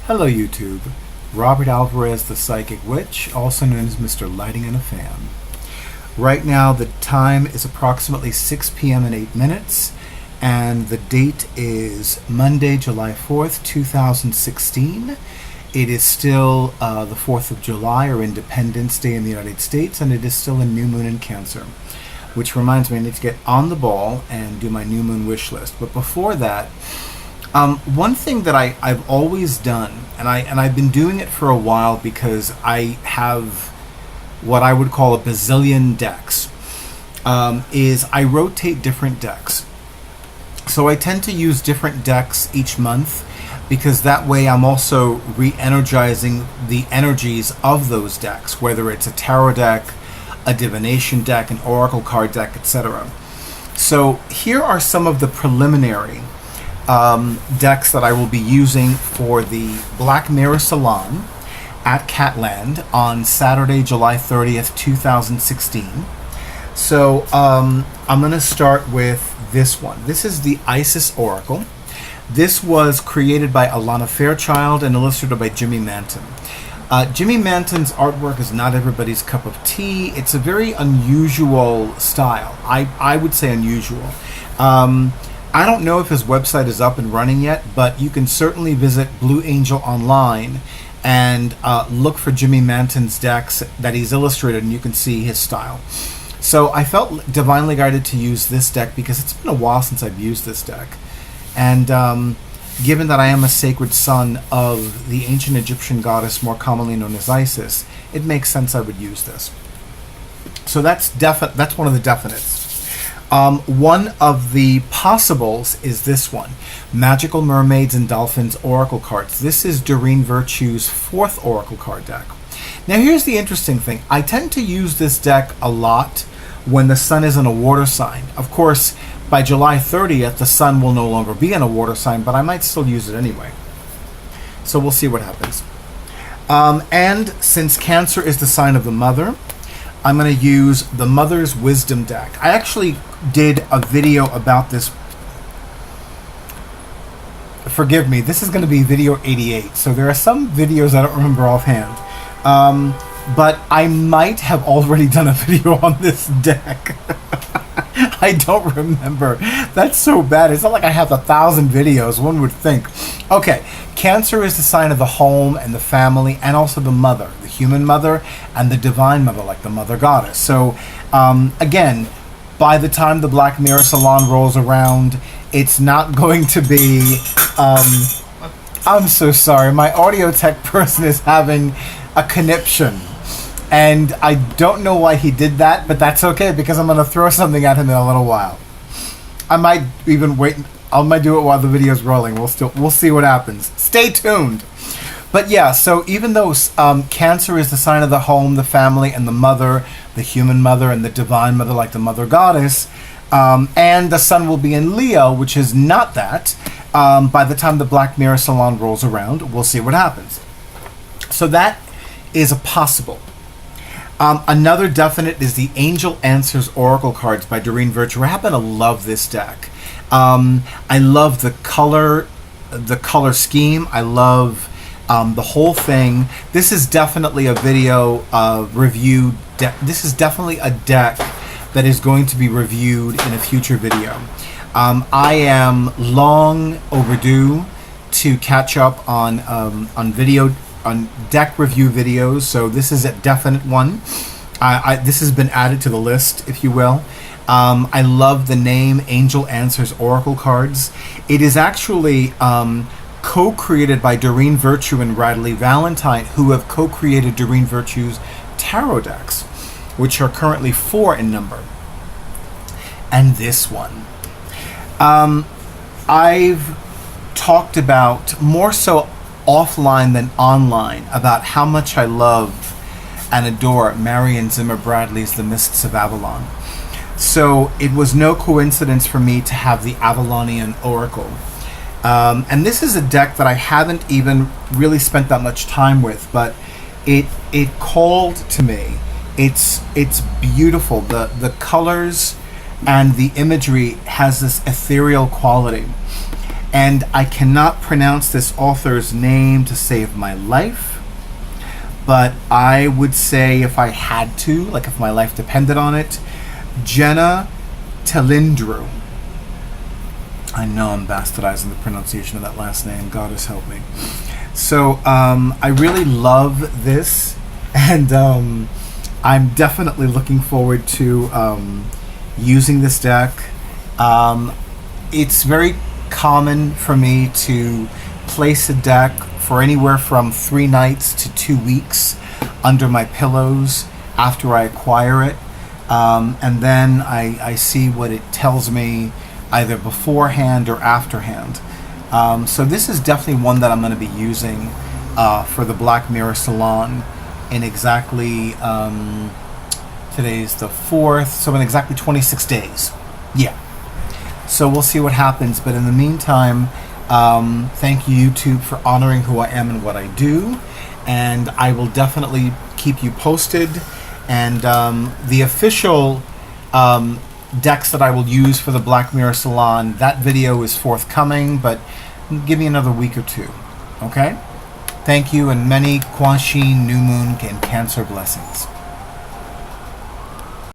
Hello YouTube, Robert Alvarez the Psychic Witch, also known as Mr. Lighting and a Fan. Right now the time is approximately 6 p.m. and 8 minutes, and the date is Monday, July 4th, 2016. It is still the 4th of July, or Independence Day in the United States, and it is still a new moon in Cancer. Which reminds me, I need to get on the ball and do my new moon wish list. But before that, one thing that I've always done, and I've been doing it for a while because I have what I would call a bazillion decks, is I rotate different decks. So I tend to use different decks each month because that way I'm also re-energizing the energies of those decks, whether it's a tarot deck, a divination deck, an oracle card deck, etc. So here are some of the preliminary decks that I will be using for the Black Mirror Salon at Catland on Saturday, July 30th, 2016. So I'm going to start with this one. This is the Isis Oracle. This was created by Alana Fairchild and illustrated by Jimmy Manton. Jimmy Manton's artwork is not everybody's cup of tea. It's a very unusual style. I would say unusual. I don't know if his website is up and running yet, but you can certainly visit Blue Angel online and look for Jimmy Manton's decks that he's illustrated, and you can see his style. So I felt divinely guided to use this deck because it's been a while since I've used this deck. And given that I am a sacred son of the ancient Egyptian goddess more commonly known as Isis, it makes sense I would use this. So that's one of the definites. One of the possibles is this one, Magical Mermaids and Dolphins Oracle Cards. This is Doreen Virtue's 4th Oracle card deck. Now here's the interesting thing. I tend to use this deck a lot when the sun is in a water sign. Of course, by July 30th, the sun will no longer be in a water sign, but I might still use it anyway. So we'll see what happens. And since Cancer is the sign of the mother, I'm going to use the Mother's Wisdom deck. I actually did a video about this. Forgive me, this is going to be video 88, so there are some videos I don't remember offhand. But I might have already done a video on this deck. I don't remember. That's so bad. It's not like I have 1,000 videos, one would think. Okay, Cancer is the sign of the home and the family, and also the mother, the human mother and the divine mother, like the mother goddess. So again, by the time the Black Mirror Salon rolls around, it's not going to be I'm so sorry, my audio tech person is having a conniption, and I don't know why he did that, but that's okay because I'm going to throw something at him in a little while. I might even wait. I might do it while the video's rolling. We'll see what happens. Stay tuned. But yeah, so even though Cancer is the sign of the home, the family, and the mother, the human mother, and the divine mother, like the mother goddess, and the sun will be in Leo, which is not that, by the time the Black Mirror Salon rolls around, we'll see what happens. So that is a possible. Another definite is the Angel Answers Oracle cards by Doreen Virtue. I happen to love this deck. I love the color scheme. I love the whole thing. This is definitely a video review deck. This is definitely a deck that is going to be reviewed in a future video. I am long overdue to catch up on deck review videos, so this is a definite one. This has been added to the list, if you will. I love the name Angel Answers Oracle Cards. It is actually co-created by Doreen Virtue and Radley Valentine, who have co-created Doreen Virtue's tarot decks, which are currently 4 in number. And this one. I've talked about, more so offline than online, about how much I love and adore Marion Zimmer Bradley's The Mists of Avalon. So it was no coincidence for me to have the Avalonian Oracle. And this is a deck that I haven't even really spent that much time with, but it called to me. It's beautiful. The colors and the imagery has this ethereal quality. And I cannot pronounce this author's name to save my life, but I would say, if I had to, like if my life depended on it, Jenna Telindru. I know I'm bastardizing the pronunciation of that last name. God has helped me. So I really love this, and I'm definitely looking forward to using this deck. It's very common for me to place a deck for anywhere from 3 nights to 2 weeks under my pillows after I acquire it, and then I see what it tells me either beforehand or afterhand. So this is definitely one that I'm going to be using for the Black Mirror Salon in exactly, today's the 4th, so in exactly 26 days. Yeah. So we'll see what happens, but in the meantime, thank you, YouTube, for honoring who I am and what I do, and I will definitely keep you posted. And the official decks that I will use for the Black Mirror Salon, that video is forthcoming, but give me another week or 2, okay? Thank you, and many Quan Yin, New Moon, and Cancer blessings.